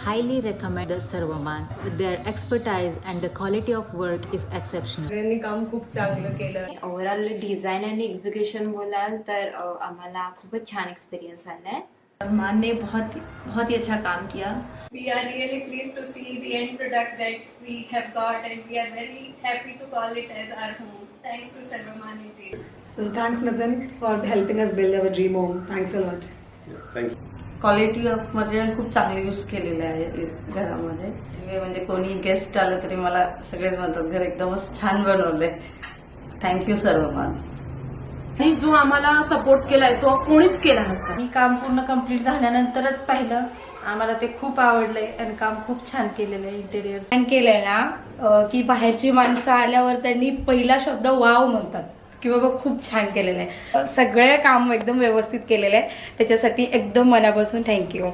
highly recommend the Sarvaman. Their expertise and the quality of work is exceptional. त्यांनी काम खूप चांगलं केलं. ओव्हरऑल डिझाईन आणि एक्झिक्युशन बोलाल तर आम्हाला खूपच छान एक्सपिरियन्स आलाय. मान ने बहुत ही अच्छा काम KIA. We are really pleased to see the end product that we have got, and we are very happy to call it as our home. Thanks to Sarvaman indeed. So thanks Nathan for helping us build our dream home. Thanks a lot. Thank you. Quality of material खूप चांगले use केलेले आहे घरामध्ये. म्हणजे कोणी guest आलं तरी मला सगळेच म्हणतात घर एकदमच छान बनवलंय. थँक्यू सर्वमान. आणि जो आम्हाला सपोर्ट केलाय तो कोणीच केला नसता. मी काम पूर्ण कंप्लीट झाल्यानंतरच पाहिलं. आम्हाला ते खूप आवडलंय आणि काम खूप छान केलेलं आहे. इंटेरियर छान केलंय ना की बाहेरची माणसं आल्यावर त्यांनी पहिला शब्द वाव म्हणतात की बाबा खूप छान केलेलं आहे. सगळे काम एकदम व्यवस्थित केलेलं आहे. त्याच्यासाठी एकदम मनापासून थँक्यू.